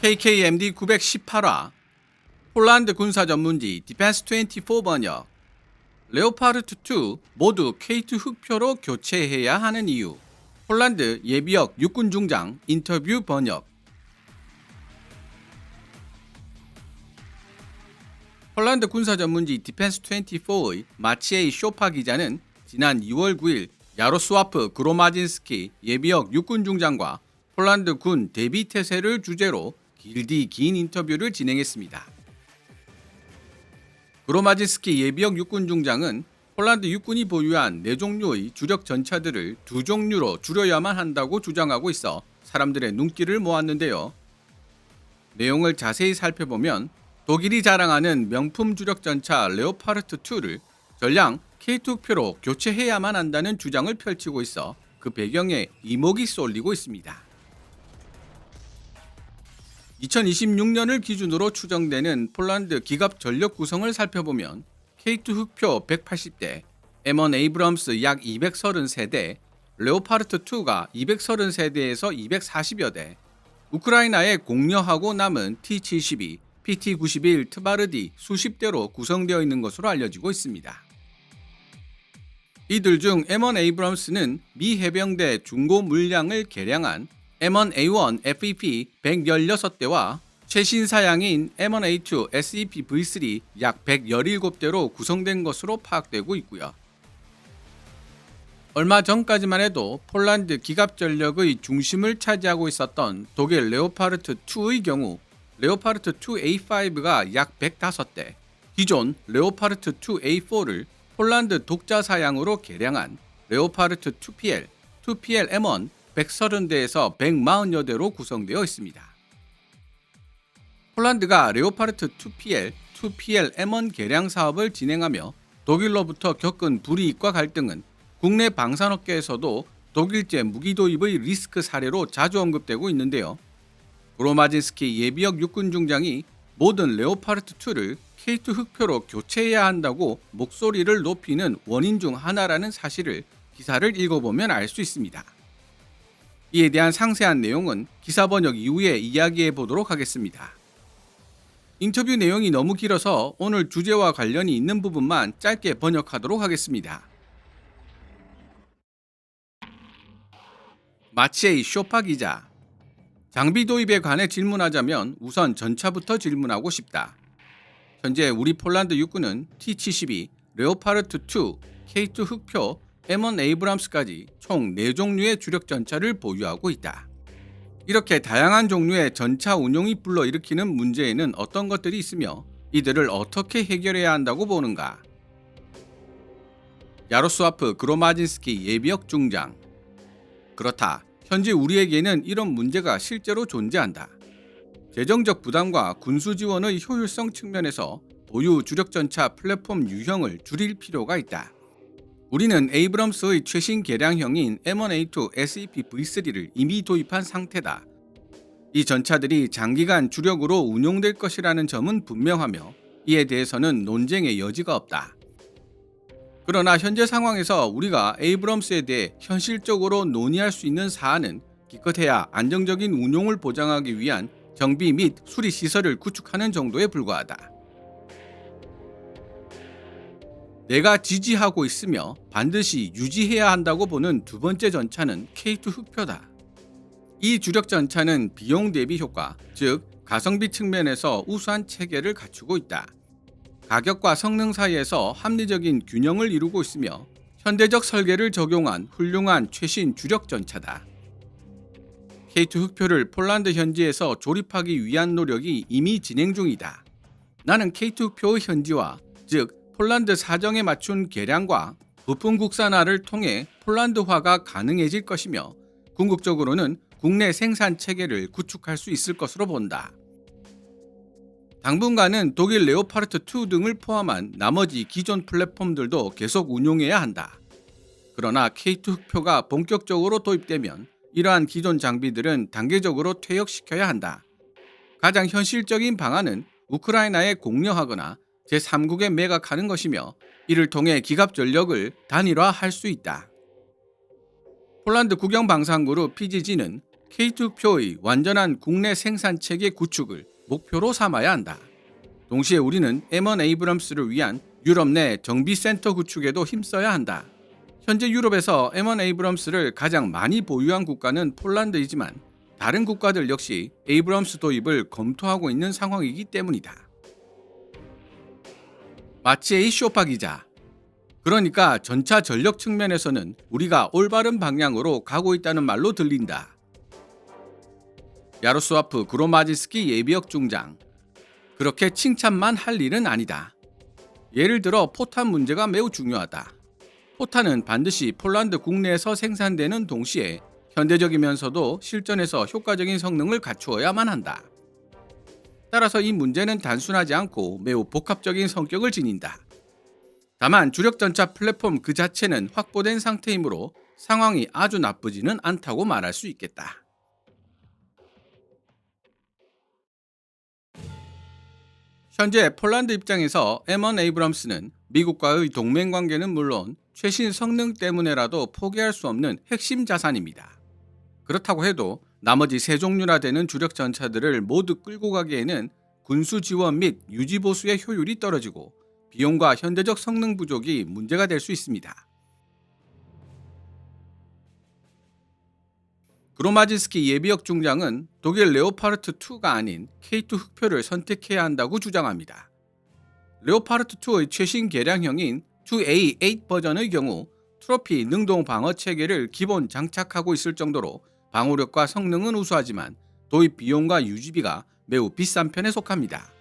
KKMD 918화 폴란드 군사 전문지 디펜스 24 번역 레오파르트 2 모두 K2 흑표로 교체해야 하는 이유 폴란드 예비역 육군 중장 인터뷰 번역 폴란드 군사 전문지 디펜스 24의 마치에이 쇼파 기자는 지난 2월 9일 야로스와프 그로마진스키 예비역 육군 중장과 폴란드 군 대비 태세를 주제로 길디 긴 인터뷰를 진행했습니다. 그로마진스키 예비역 육군 중장은 폴란드 육군이 보유한 4종류의 주력 전차들을 2종류로 줄여야만 한다고 주장하고 있어 사람들의 눈길을 모았는데요. 내용을 자세히 살펴보면 독일이 자랑하는 명품 주력 전차 레오파르트 2를 전량 K2표로 교체해야만 한다는 주장을 펼치고 있어 그 배경에 이목이 쏠리고 있습니다. 2026년을 기준으로 추정되는 폴란드 기갑 전력 구성을 살펴보면 K2 흑표 180대, M1 에이브럼스 약 233대, 레오파르트 2가 230세대에서 240여 대, 우크라이나에 공여하고 남은 T-72, PT-91 트바르디 수십 대로 구성되어 있는 것으로 알려지고 있습니다. 이들 중 M1 에이브럼스는 미 해병대 중고 물량을 개량한 M1A1 FEP 116대와 최신 사양인 M1A2 SEP V3 약 117대로 구성된 것으로 파악되고 있고요. 얼마 전까지만 해도 폴란드 기갑 전력의 중심을 차지하고 있었던 독일 레오파르트 2의 경우 레오파르트 2A5가 약 105대, 기존 레오파르트 2A4를 폴란드 독자 사양으로 개량한 레오파르트 2PL, 2PL M1 130대에서 140여 대로 구성되어 있습니다. 폴란드가 레오파르트 2PL, 2PL M1 개량 사업을 진행하며 독일로부터 겪은 불이익과 갈등은 국내 방산업계에서도 독일제 무기 도입의 리스크 사례로 자주 언급되고 있는데요. 그로마진스키 예비역 육군 중장이 모든 레오파르트 2를 K2 흑표로 교체해야 한다고 목소리를 높이는 원인 중 하나라는 사실을 기사를 읽어보면 알 수 있습니다. 이에 대한 상세한 내용은 기사 번역 이후에 이야기해 보도록 하겠습니다. 인터뷰 내용이 너무 길어서 오늘 주제와 관련이 있는 부분만 짧게 번역하도록 하겠습니다. 마치에이 쇼파 기자, 장비 도입에 관해 질문하자면 우선 전차부터 질문하고 싶다. 현재 우리 폴란드 육군은 T-72, 레오파르트 2, K2 흑표, M1 에이브람스까지 총 4종류의 주력 전차를 보유하고 있다. 이렇게 다양한 종류의 전차 운용이 불러일으키는 문제에는 어떤 것들이 있으며 이들을 어떻게 해결해야 한다고 보는가? 야로스와프 그로마진스키 예비역 중장, 그렇다. 현재 우리에게는 이런 문제가 실제로 존재한다. 재정적 부담과 군수 지원의 효율성 측면에서 보유 주력 전차 플랫폼 유형을 줄일 필요가 있다. 우리는 에이브럼스의 최신 개량형인 M1A2 SEP V3를 이미 도입한 상태다. 이 전차들이 장기간 주력으로 운용될 것이라는 점은 분명하며 이에 대해서는 논쟁의 여지가 없다. 그러나 현재 상황에서 우리가 에이브럼스에 대해 현실적으로 논의할 수 있는 사안은 기껏해야 안정적인 운용을 보장하기 위한 정비 및 수리 시설을 구축하는 정도에 불과하다. 내가 지지하고 있으며 반드시 유지해야 한다고 보는 두 번째 전차는 K2 흑표다. 이 주력 전차는 비용 대비 효과, 즉 가성비 측면에서 우수한 체계를 갖추고 있다. 가격과 성능 사이에서 합리적인 균형을 이루고 있으며 현대적 설계를 적용한 훌륭한 최신 주력 전차다. K2 흑표를 폴란드 현지에서 조립하기 위한 노력이 이미 진행 중이다. 나는 K2 흑표의 현지화, 즉 폴란드 사정에 맞춘 개량과 부품 국산화를 통해 폴란드화가 가능해질 것이며 궁극적으로는 국내 생산 체계를 구축할 수 있을 것으로 본다. 당분간은 독일 레오파르트 2 등을 포함한 나머지 기존 플랫폼들도 계속 운용해야 한다. 그러나 K2 흑표가 본격적으로 도입되면 이러한 기존 장비들은 단계적으로 퇴역시켜야 한다. 가장 현실적인 방안은 우크라이나에 공여하거나 제3국에 매각하는 것이며 이를 통해 기갑 전력을 단일화할 수 있다. 폴란드 국영방산그룹 PGG는 K2 흑표의 완전한 국내 생산 체계 구축을 목표로 삼아야 한다. 동시에 우리는 M1 에이브럼스를 위한 유럽 내 정비센터 구축에도 힘써야 한다. 현재 유럽에서 M1 에이브럼스를 가장 많이 보유한 국가는 폴란드이지만 다른 국가들 역시 에이브럼스 도입을 검토하고 있는 상황이기 때문이다. 마치 A 쇼파 기자. 그러니까 전차 전력 측면에서는 우리가 올바른 방향으로 가고 있다는 말로 들린다. 야로스와프 그로마진스키 예비역 중장. 그렇게 칭찬만 할 일은 아니다. 예를 들어 포탄 문제가 매우 중요하다. 포탄은 반드시 폴란드 국내에서 생산되는 동시에 현대적이면서도 실전에서 효과적인 성능을 갖추어야만 한다. 따라서 이 문제는 단순하지 않고 매우 복합적인 성격을 지닌다. 다만 주력 전차 플랫폼 그 자체는 확보된 상태이므로 상황이 아주 나쁘지는 않다고 말할 수 있겠다. 현재 폴란드 입장에서 M1 에이브럼스는 미국과의 동맹 관계는 물론 최신 성능 때문에라도 포기할 수 없는 핵심 자산입니다. 그렇다고 해도 나머지 세 종류나 되는 주력 전차들을 모두 끌고 가기에는 군수 지원 및 유지 보수의 효율이 떨어지고 비용과 현대적 성능 부족이 문제가 될 수 있습니다. 그로마진스키 예비역 중장은 독일 레오파르트 2가 아닌 K2 흑표를 선택해야 한다고 주장합니다. 레오파르트 2의 최신 개량형인 2A8 버전의 경우 트로피 능동 방어 체계를 기본 장착하고 있을 정도로 방어력과 성능은 우수하지만 도입 비용과 유지비가 매우 비싼 편에 속합니다.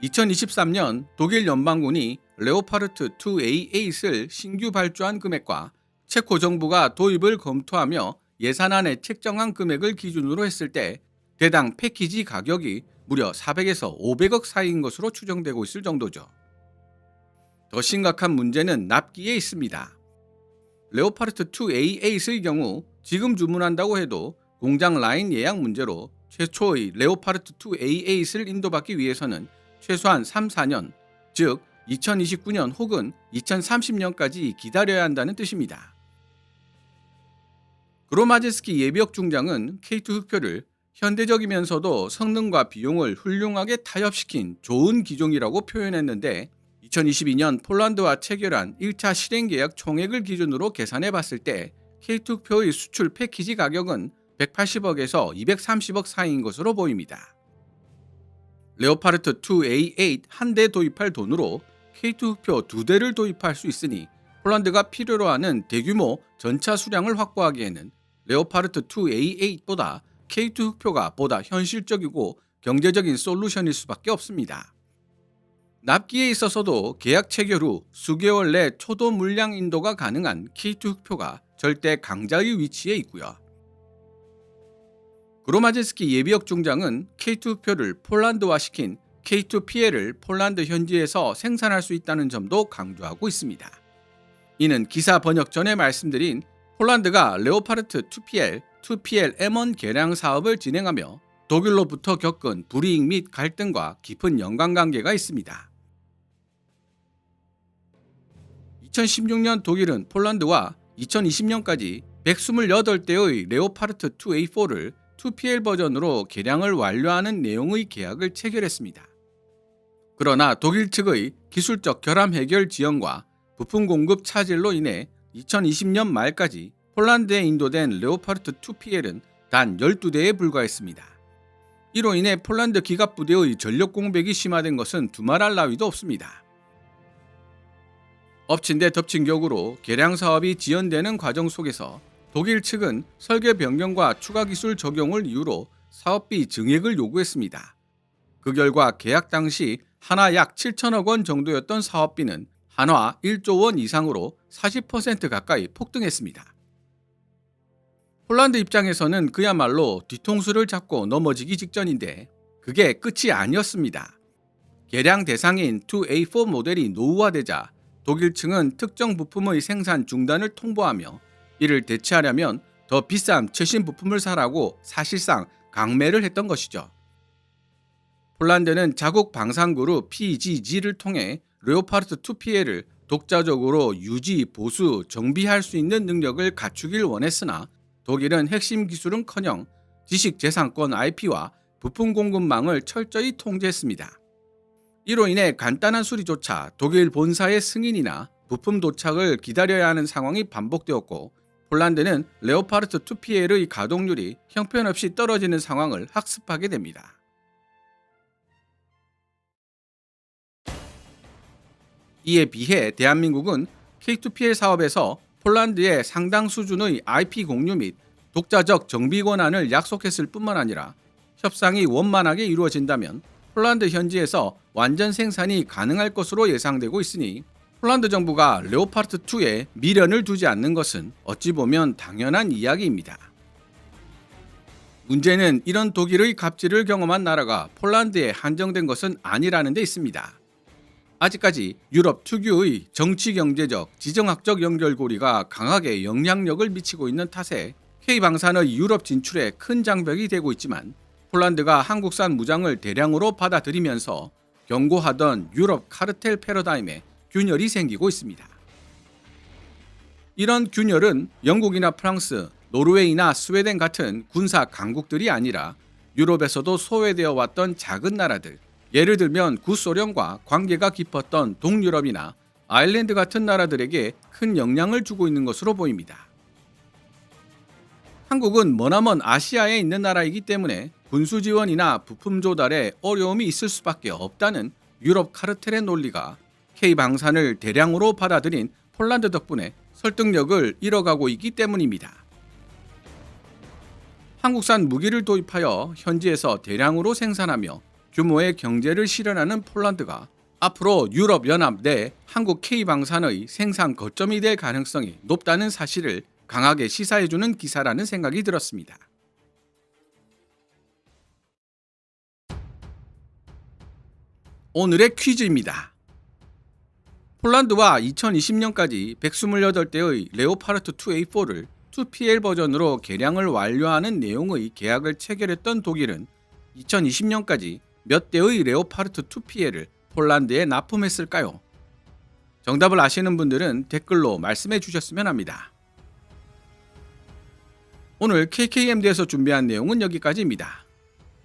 2023년 독일 연방군이 레오파르트 2A8을 신규 발주한 금액과 체코 정부가 도입을 검토하며 예산안에 책정한 금액을 기준으로 했을 때 대당 패키지 가격이 무려 400에서 500억 사이인 것으로 추정되고 있을 정도죠. 더 심각한 문제는 납기에 있습니다. 레오파르트 2A8의 경우 지금 주문한다고 해도 공장 라인 예약 문제로 최초의 레오파르트 2A8을 인도받기 위해서는 최소한 3-4년, 즉 2029년 혹은 2030년까지 기다려야 한다는 뜻입니다. 그로마제스키 예비역 중장은 K2 흑표를 현대적이면서도 성능과 비용을 훌륭하게 타협시킨 좋은 기종이라고 표현했는데 2022년 폴란드와 체결한 1차 실행 계약 총액을 기준으로 계산해 봤을 때 K2 흑표의 수출 패키지 가격은 180억에서 230억 사이인 것으로 보입니다. 레오파르트 2A8 한 대 도입할 돈으로 K2 흑표 2대를 도입할 수 있으니 폴란드가 필요로 하는 대규모 전차 수량을 확보하기에는 레오파르트 2A8보다 K2 흑표가 보다 현실적이고 경제적인 솔루션일 수밖에 없습니다. 납기에 있어서도 계약 체결 후 수개월 내 초도 물량 인도가 가능한 K2 흑표가 절대 강자의 위치에 있고요. 그로마제스키 예비역 중장은 K2 흑표를 폴란드화시킨 K2PL을 폴란드 현지에서 생산할 수 있다는 점도 강조하고 있습니다. 이는 기사 번역 전에 말씀드린 폴란드가 레오파르트 2PL, 2PL M1 개량 사업을 진행하며 독일로부터 겪은 불이익 및 갈등과 깊은 연관관계가 있습니다. 2016년 독일은 폴란드와 2020년까지 128대의 레오파르트 2A4를 2PL 버전으로 개량을 완료하는 내용의 계약을 체결했습니다. 그러나 독일 측의 기술적 결함 해결 지연과 부품 공급 차질로 인해 2020년 말까지 폴란드에 인도된 레오파르트 2PL은 단 12대에 불과했습니다. 이로 인해 폴란드 기갑부대의 전력 공백이 심화된 것은 두말할 나위도 없습니다. 엎친 데 덮친 격으로 개량 사업이 지연되는 과정 속에서 독일 측은 설계 변경과 추가 기술 적용을 이유로 사업비 증액을 요구했습니다. 그 결과 계약 당시 한화 약 7천억 원 정도였던 사업비는 한화 1조 원 이상으로 40% 가까이 폭등했습니다. 폴란드 입장에서는 그야말로 뒤통수를 잡고 넘어지기 직전인데 그게 끝이 아니었습니다. 개량 대상인 2A4 모델이 노후화되자 독일 측은 특정 부품의 생산 중단을 통보하며 이를 대체하려면 더 비싼 최신 부품을 사라고 사실상 강매를 했던 것이죠. 폴란드는 자국 방산그룹 PGG를 통해 레오파르트 2PL을 독자적으로 유지, 보수, 정비할 수 있는 능력을 갖추길 원했으나 독일은 핵심 기술은커녕 지식재산권 IP와 부품 공급망을 철저히 통제했습니다. 이로 인해 간단한 수리조차 독일 본사의 승인이나 부품 도착을 기다려야 하는 상황이 반복되었고, 폴란드는 레오파르트 2PL의 가동률이 형편없이 떨어지는 상황을 학습하게 됩니다. 이에 비해 대한민국은 K2PL 사업에서 폴란드에 상당 수준의 IP 공유 및 독자적 정비 권한을 약속했을 뿐만 아니라 협상이 원만하게 이루어진다면 폴란드 현지에서 완전 생산이 가능할 것으로 예상되고 있으니, 폴란드 정부가 레오파르트 2에 미련을 두지 않는 것은 어찌 보면 당연한 이야기입니다. 문제는 이런 독일의 갑질을 경험한 나라가 폴란드에 한정된 것은 아니라는 데 있습니다. 아직까지 유럽 특유의 정치 경제적, 지정학적 연결고리가 강하게 영향력을 미치고 있는 탓에 K방산의 유럽 진출에 큰 장벽이 되고 있지만, 폴란드가 한국산 무장을 대량으로 받아들이면서 경고하던 유럽 카르텔 패러다임에 균열이 생기고 있습니다. 이런 균열은 영국이나 프랑스, 노르웨이나 스웨덴 같은 군사 강국들이 아니라 유럽에서도 소외되어 왔던 작은 나라들, 예를 들면 구소련과 관계가 깊었던 동유럽이나 아일랜드 같은 나라들에게 큰 영향을 주고 있는 것으로 보입니다. 한국은 머나먼 아시아에 있는 나라이기 때문에 군수 지원이나 부품 조달에 어려움이 있을 수밖에 없다는 유럽 카르텔의 논리가 K방산을 대량으로 받아들인 폴란드 덕분에 설득력을 잃어가고 있기 때문입니다. 한국산 무기를 도입하여 현지에서 대량으로 생산하며 규모의 경제를 실현하는 폴란드가 앞으로 유럽연합 내 한국 K방산의 생산 거점이 될 가능성이 높다는 사실을 강하게 시사해주는 기사라는 생각이 들었습니다. 오늘의 퀴즈입니다. 폴란드와 2020년까지 128대의 레오파르트 2A4를 2PL 버전으로 개량을 완료하는 내용의 계약을 체결했던 독일은 2020년까지 몇 대의 레오파르트 2PL을 폴란드에 납품했을까요? 정답을 아시는 분들은 댓글로 말씀해 주셨으면 합니다. 오늘 KKMD에서 준비한 내용은 여기까지입니다.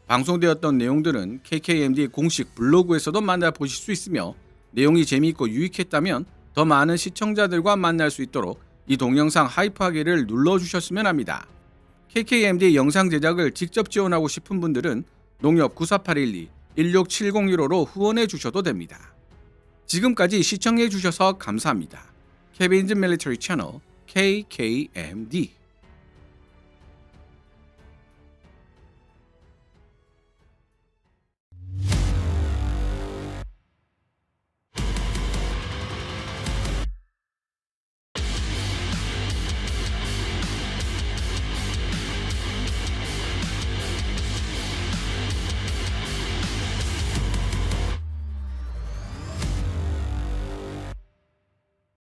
방송되었던 내용들은 KKMD 공식 블로그에서도 만나보실 수 있으며, 내용이 재미있고 유익했다면 더 많은 시청자들과 만날 수 있도록 이 동영상 하이프하기를 눌러주셨으면 합니다. KKMD 영상 제작을 직접 지원하고 싶은 분들은 농협 9481216701호로 후원해 주셔도 됩니다. 지금까지 시청해 주셔서 감사합니다. 케빈즈 밀리터리 채널 KKMD